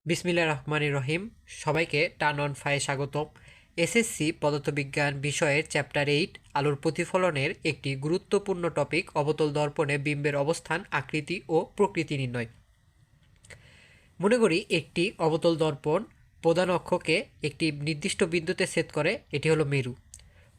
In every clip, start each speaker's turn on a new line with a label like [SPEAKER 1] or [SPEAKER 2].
[SPEAKER 1] বিসমিল্লাহির রহমানির রহিম। সবাইকে টার্ন অন ফায়ে স্বাগতম। এসএসসি পদার্থবিজ্ঞান বিষয়ের চ্যাপ্টার 8 আলোর প্রতিফলনের একটি গুরুত্বপূর্ণ টপিক অবতল দর্পণে বিম্বের অবস্থান, আকৃতি ও প্রকৃতি নির্ণয়। মনে করি একটি অবতল দর্পণ প্রধান অক্ষকে একটি নির্দিষ্ট বিন্দুতে ছেদ করে, এটি হলো মেরু।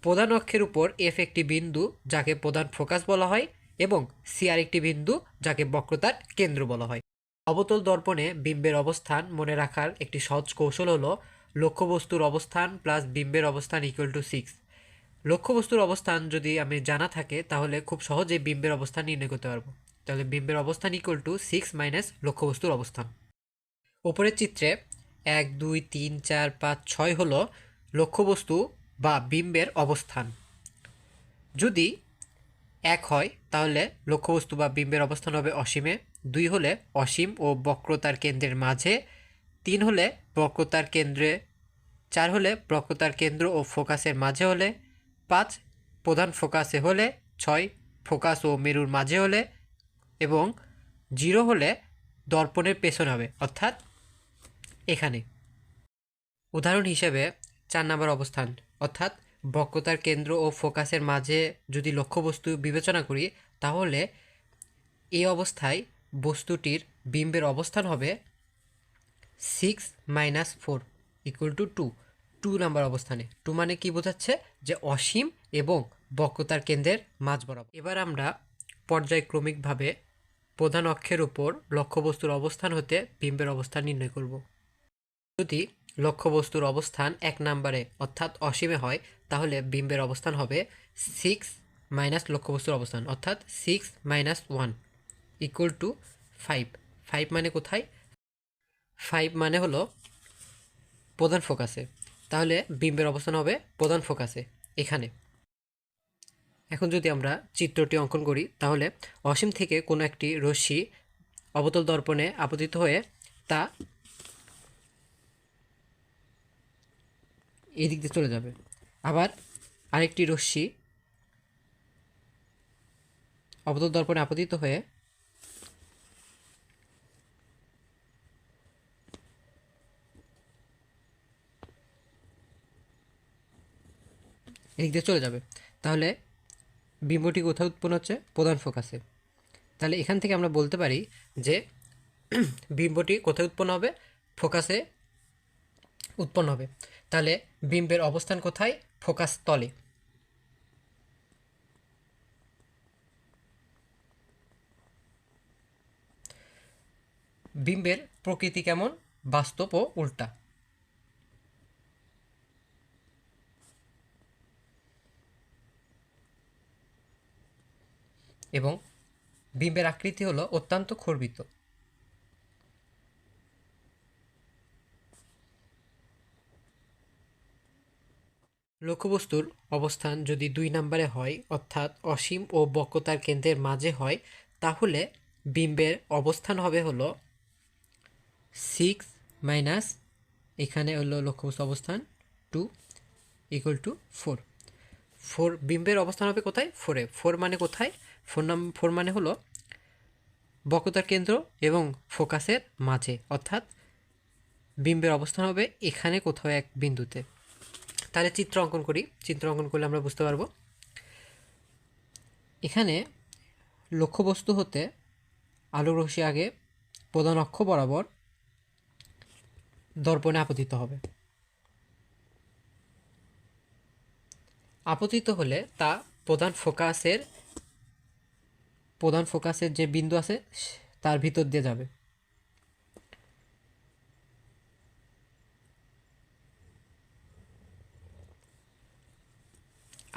[SPEAKER 1] প্রধান অক্ষের উপর এফ একটি বিন্দু যাকে প্রধান ফোকাস বলা হয় এবং সি আরেকটি বিন্দু যাকে বক্রতার কেন্দ্র বলা হয়। অবতল দর্পণে বিম্বের অবস্থান মনে রাখার একটি সহজ কৌশল হলো লক্ষ্যবস্তুর অবস্থান প্লাস বিম্বের অবস্থান ইকুয়াল টু 6। লক্ষ্যবস্তুর অবস্থান যদি আমি জানা থাকে তাহলে খুব সহজে বিম্বের অবস্থান নির্ণয় করতে পারবো। তাহলে বিম্বের অবস্থান ইকুয়াল টু 6 মাইনাস লক্ষ্যবস্তুর অবস্থান। উপরের চিত্রে 1 2 3 4 5 6 হলো লক্ষ্যবস্তু বা বিম্বের অবস্থান। যদি 1 হয় তাহলে লক্ষ্যবস্তু বা বিম্বের অবস্থান হবে অসীমে, 2 হলে অসীম ও বক্রতার কেন্দ্রের মাঝে, 3 হলে বক্রতার কেন্দ্রে, 4 হলে বক্রতার কেন্দ্র ও ফোকাসের মাঝে হলে, 5 প্রধান ফোকাসে হলে, 6 ফোকাস ও মেরুর মাঝে হলে এবং 0 হলে দর্পণের পেছনে হবে, অর্থাৎ এখানে। উদাহরণ হিসেবে 4 নম্বর অবস্থান অর্থাৎ বক্রতার কেন্দ্র ও ফোকাসের মাঝে যদি লক্ষ্যবস্তু বিবেচনা করি তাহলে এই অবস্থায় বস্তুটির বিম্বের অবস্থান হবে 6 মাইনাস 4 ইকুয়াল টু 2 নম্বর অবস্থানে। 2 মানে কি বোঝাচ্ছে? যে অসীম এবং বক্রতার কেন্দ্রের মাঝ বরাবর। এবার আমরা পর্যায়ক্রমিকভাবে প্রধান অক্ষের উপর লক্ষ্যবস্তুর অবস্থান হতে বিম্বের অবস্থান নির্ণয় করব। যদি লক্ষ্যবস্তুর অবস্থান 1 নম্বরে অর্থাৎ অসীমে হয় তাহলে বিম্বের অবস্থান হবে 6 মাইনাস লক্ষ্যবস্তুর অবস্থান অর্থাৎ 6 মাইনাস 1 ইকুয়াল টু 5। 5 মানে কোথায়? 5 মানে হলো প্রধান ফোকাসে, তাহলে বিম্বের অবস্থান হবে প্রধান ফোকাসে এখানে। এখন যদি আমরা চিত্রটি অঙ্কন করি তাহলে অসীম থেকে কোনো একটি রশ্মি অবতল দর্পণে আপতিত হয়ে তা এই দিক দিয়ে চলে যাবে। আবার আরেকটি রশ্মি অবতল দর্পণে আপতিত হয়ে এদিক দিয়ে চলে যাবে, তাহলে বিম্বটি কোথায় উৎপন্ন হচ্ছে? প্রধান ফোকাসে। তাহলে এখান থেকে আমরা বলতে পারি যে বিম্বটি কোথায় উৎপন্ন হবে? ফোকাসে উৎপন্ন হবে। তাহলে বিম্বের অবস্থান কোথায়? ফোকাস তলে। বিম্বের প্রকৃতি কেমন? বাস্তব ও উল্টা। এবং বিম্বের আকৃতি হলো অত্যন্ত খর্বিত। লক্ষ্যবস্তুর অবস্থান যদি 2 নম্বরে হয় অর্থাৎ অসীম ও বক্রতার কেন্দ্রের মাঝে হয় তাহলে বিম্বের অবস্থান হবে হলো 6 মাইনাস এখানে হলো লক্ষ্যবস্তু অবস্থান 2 ইকুয়াল টু 4। 4 বিম্বের অবস্থান হবে কোথায়? 4-এ। 4 মানে কোথায়? 4 মানে হলো বক্রতার কেন্দ্র এবং ফোকাসের মাঝে, অর্থাৎ বিম্বের অবস্থান হবে এখানে কোথাও এক বিন্দুতে। তাহলে চিত্র অঙ্কন করি। চিত্র অঙ্কন করলে আমরা বুঝতে পারবো। এখানে লক্ষ্যবস্তু হতে আলোক রশ্মি আগে প্রধান অক্ষ বরাবর দর্পণে আপতিত হবে। আপতিত হলে তা প্রধান ফোকাসের যে বিন্দু আছে তার ভিতর দিয়ে যাবে।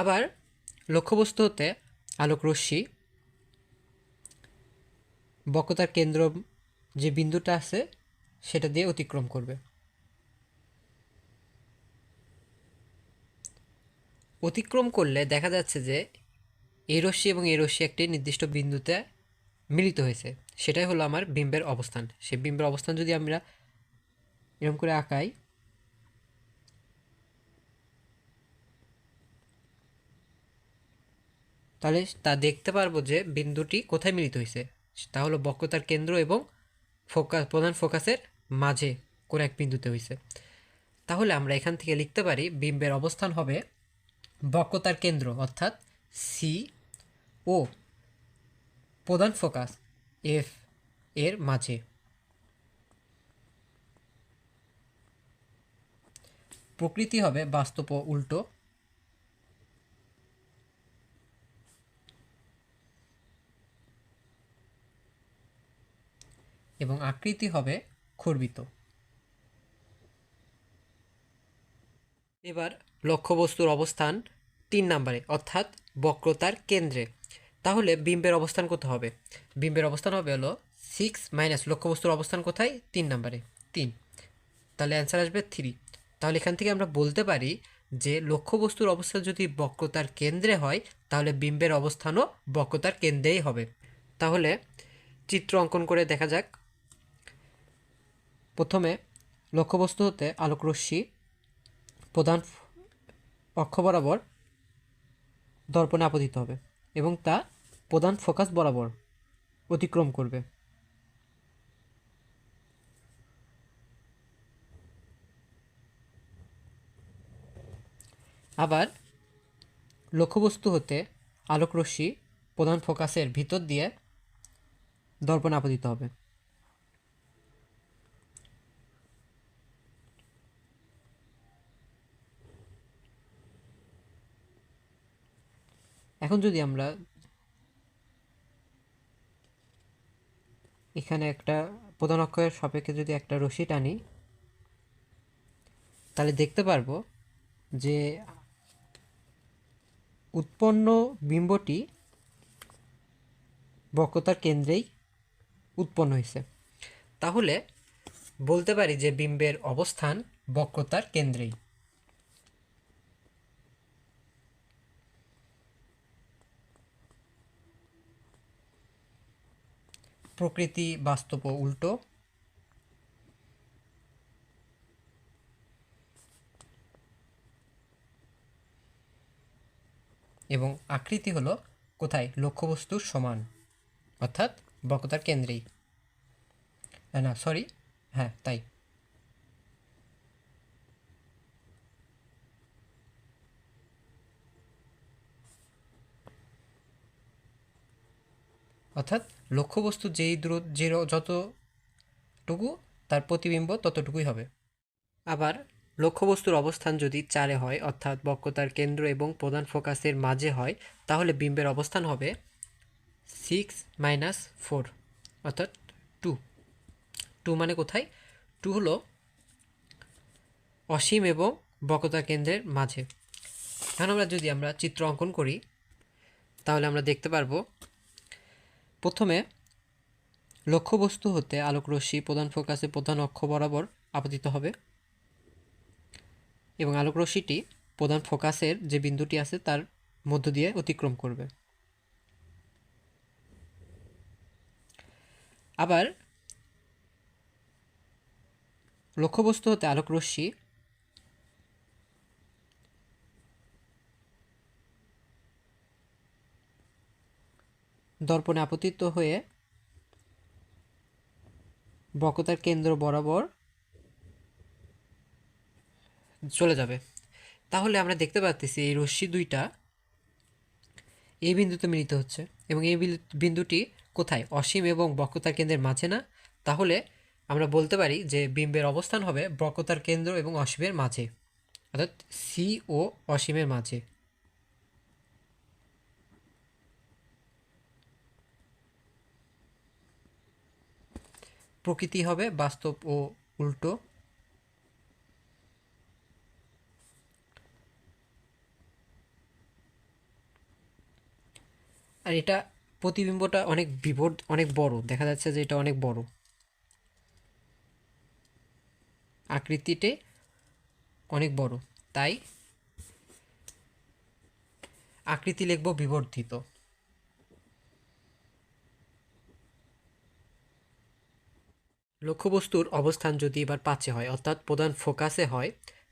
[SPEAKER 1] আবার লক্ষ্যবস্তু হতে আলোক রশ্মি বক্রতার কেন্দ্র যে বিন্দুটা আছে সেটা দিয়ে অতিক্রম করবে। অতিক্রম করলে দেখা যাচ্ছে যে এই রশ্মি এবং এই রশ্মি একটি নির্দিষ্ট বিন্দুতে মিলিত হয়েছে, সেটাই হলো আমার বিম্বের অবস্থান। সেই বিম্বের অবস্থান যদি আমরা এরকম করে আঁকাই তাহলে তা দেখতে পারবো যে বিন্দুটি কোথায় মিলিত হয়েছে। তা হলো বক্রতার কেন্দ্র এবং প্রধান ফোকাসের মাঝে কোনো এক বিন্দুতে হয়েছে। তাহলে আমরা এখান থেকে লিখতে পারি বিম্বের অবস্থান হবে বক্রতার কেন্দ্র অর্থাৎ সি ও প্রধান ফোকাস এফ এর মাঝে। প্রকৃতি হবে বাস্তব ও উল্টো। এবং আকৃতি হবে খর্বিত। এবার লক্ষ্যবস্তুর অবস্থান 3 নম্বরে অর্থাৎ বক্রতার কেন্দ্রে। তাহলে বিম্বের অবস্থান কোথায় হবে? বিম্বের অবস্থান হবে হলো 6 মাইনাস লক্ষ্যবস্তুর অবস্থান কোথায়? 3 নম্বরে 3। তাহলে অ্যান্সার আসবে 3। তাহলে এখান থেকে আমরা বলতে পারি যে লক্ষ্যবস্তুর অবস্থান যদি বক্রতার কেন্দ্রে হয় তাহলে বিম্বের অবস্থানও বক্রতার কেন্দ্রেই হবে। তাহলে চিত্র অঙ্কন করে দেখা যাক। প্রথমে লক্ষ্যবস্তু হতে আলোকরশ্মি প্রধান অক্ষ বরাবর দর্পণে আপতিত হবে এবং তা প্রধান ফোকাস বরাবর অতিক্রম করবে। আবার লক্ষ্যবস্তু হতে আলোকরশ্মি প্রধান ফোকাসের ভিতর দিয়ে দর্পণে আপতিত হবে। এখন যদি আমরা এখানে একটা প্রধান অক্ষের সাপেক্ষে যদি একটা রশ্মি টানি তাহলে দেখতে পারবো যে উৎপন্ন বিম্বটি বক্রতার কেন্দ্রেই উৎপন্ন হয়েছে। তাহলে বলতে পারি যে বিম্বের অবস্থান বক্রতার কেন্দ্রেই। প্রকৃতি বাস্তব ও উল্টো। এবং আকৃতি হলো কোথায়? লক্ষ্যবস্তুর সমান অর্থাৎ বক্রতার কেন্দ্রেই। না সরি, হ্যাঁ তাই। অর্থাৎ লক্ষ্যবস্তু যেই যতটুকু তার প্রতিবিম্ব ততটুকুই হবে। আবার লক্ষ্যবস্তুর অবস্থান যদি 4-এ হয় অর্থাৎ বক্রতার কেন্দ্র এবং প্রধান ফোকাসের মাঝে হয় তাহলে বিম্বের অবস্থান হবে 6 মাইনাস 4 অর্থাৎ 2। 2 মানে কোথায়? 2 হলো অসীম এবং বক্রতার কেন্দ্রের মাঝে। এখন যদি আমরা চিত্র অঙ্কন করি তাহলে আমরা দেখতে পারবো প্রথমে লক্ষ্যবস্তু হতে আলোকরশ্মি প্রধান ফোকাসে প্রধান অক্ষ বরাবর আপতিত হবে এবং আলোকরশ্মিটি প্রধান ফোকাসের যে বিন্দুটি আছে তার মধ্য দিয়ে অতিক্রম করবে। আবার লক্ষ্যবস্তু হতে আলোকরশ্মি দর্পণে আপতিত হয়ে বক্রতার কেন্দ্র বরাবর চলে যাবে। তাহলে আমরা দেখতে পাচ্ছি এই রশ্মি দুইটা এই বিন্দুতে মিলিত হচ্ছে এবং এই বিন্দুটি কোথায়? অসীম এবং বক্রতার কেন্দ্রের মাঝে না? তাহলে আমরা বলতে পারি যে বিম্বের অবস্থান হবে বক্রতার কেন্দ্র এবং অসীমের মাঝে অর্থাৎ সি ও অসীমের মাঝে। প্রকৃতি হবে বাস্তব ও উল্টো। আর এটা প্রতিবিম্বটা অনেক বড়, দেখা যাচ্ছে যে এটা অনেক বড়। আকৃতিতে অনেক বড়, তাই আকৃতি লিখব বিবর্ধিত। লক্ষ্যবস্তুর অবস্থান যদি এবার 5-এ হয় অর্থাৎ প্রধান ফোকাসে হয়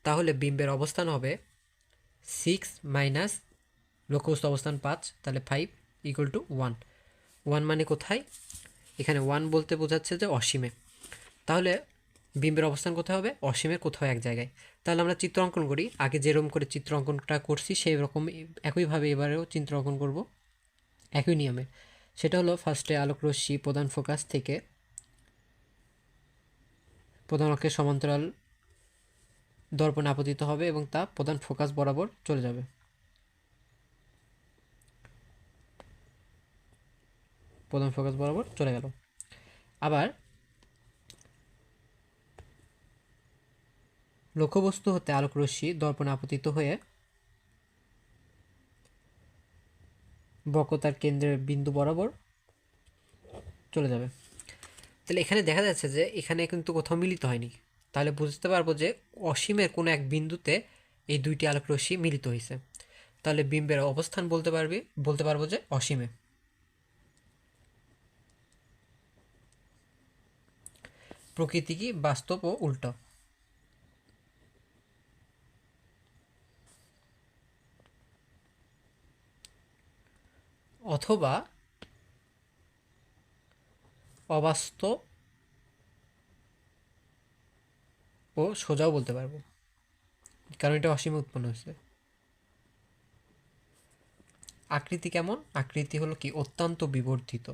[SPEAKER 1] তাহলে বিম্বের অবস্থান হবে 6 মাইনাস লক্ষ্যবস্তু অবস্থান 5, তাহলে 5 ইকুয়াল টু 1। 1 মানে কোথায়? এখানে 1 বলতে বোঝাচ্ছে যে অসীমে। তাহলে বিম্বের অবস্থান কোথায় হবে? অসীমের কোথাও এক জায়গায়। তাহলে আমরা চিত্র অঙ্কন করি। আগে যেরকম করে চিত্র অঙ্কনটা করছি সেই রকম একইভাবে এবারেও চিত্র অঙ্কন করব একই নিয়মে। সেটা হলো ফার্স্টে আলোক রশ্মি প্রধান ফোকাস থেকে প্রধান অক্ষের সমান্তরাল দর্পণে আপতিত হবে এবং তা প্রধান ফোকাস বরাবর চলে যাবে। প্রধান ফোকাস বরাবর চলে গেল। আবার লক্ষ্যবস্তু হতে আলোক রশ্মি দর্পণে আপতিত হয়ে বক্রতার কেন্দ্রের বিন্দু বরাবর চলে যাবে। তাহলে এখানে দেখা যাচ্ছে যে এখানে কিন্তু কোথাও মিলিত হয়নি। তাহলে বুঝতে পারবো যে অসীমের কোনো এক বিন্দুতে এই দুইটি আলোক রশ্মি মিলিত হয়েছে। তাহলে বিম্বের অবস্থান বলতে পারবো যে অসীমে। প্রকৃতি কি বাস্তব ও উল্টো? অথবা অবাস্তব ও সোজাও বলতে পারবো, কারণ এটা অসীমে উৎপন্ন হয়েছে। আকৃতি কেমন? আকৃতি হলো কি অত্যন্ত বিবর্ধিত।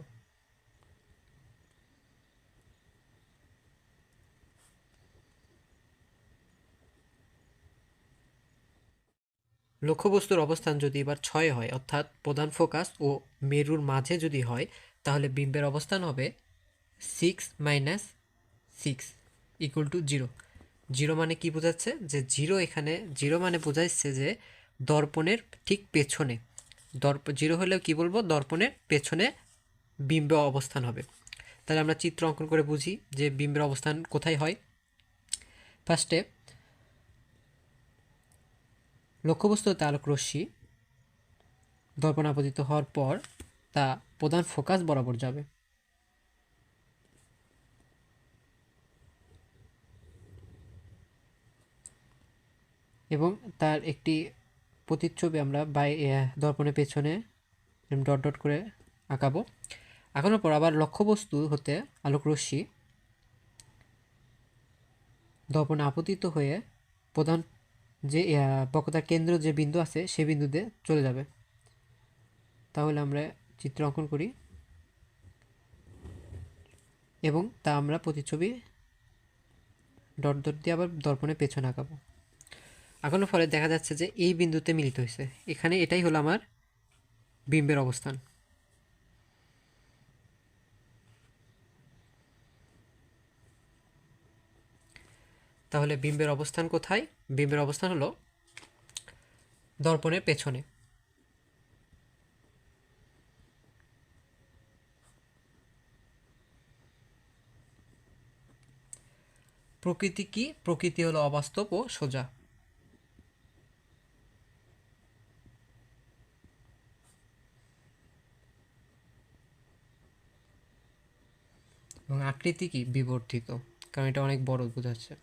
[SPEAKER 1] লক্ষ্যবস্তুর অবস্থান যদি এবার 6 হয়, অর্থাৎ প্রধান ফোকাস ও মেরুর মাঝে যদি হয়, তাহলে বিম্বের অবস্থান হবে 6 - 6 = 0। 0 মানে কি বোঝাচ্ছে? যে 0 এখানে 0 মানে বোঝাচ্ছে যে দর্পণের ঠিক পেছনে। 0 হলেও কি বলবো? দর্পণের পেছনে বিম্ব অবস্থান হবে। তাহলে আমরা চিত্র অঙ্কন করে বুঝি যে বিম্বের অবস্থান কোথায় হয়। ফার্স্টে লক্ষ্যবস্তুতে আলোক রশ্মি দর্পণে আপতিত হওয়ার পর তা প্রধান ফোকাস বরাবর যাবে এবং তার একটি প্রতিচ্ছবি আমরা দর্পণের পেছনে ডট ডট করে আঁকাবো। আঁকানোর পর আবার লক্ষ্যবস্তু হতে আলোক রশ্মি দর্পণে আপতিত হয়ে প্রধান যে বক্রতার কেন্দ্র যে বিন্দু আছে সেই বিন্দুতে চলে যাবে। তাহলে আমরা চিত্র অঙ্কন করি এবং তা আমরা প্রতিচ্ছবি ডট ডট দিয়ে আবার দর্পণের পেছনে আঁকাবো। আঁকানোর ফলে দেখা যাচ্ছে যে এই বিন্দুতে মিলিত হয়েছে। এখানে এটাই হলো আমার বিম্বের অবস্থান। তাহলে বিম্বের অবস্থান কোথায়? বিম্বের অবস্থান হলো দর্পণের পেছনে। প্রকৃতি কি? প্রকৃতি হলো অবাস্তব ও সোজা। এবং আকৃতি কি? বিবর্ধিত, কারণ এটা অনেক বড় বোঝাচ্ছে।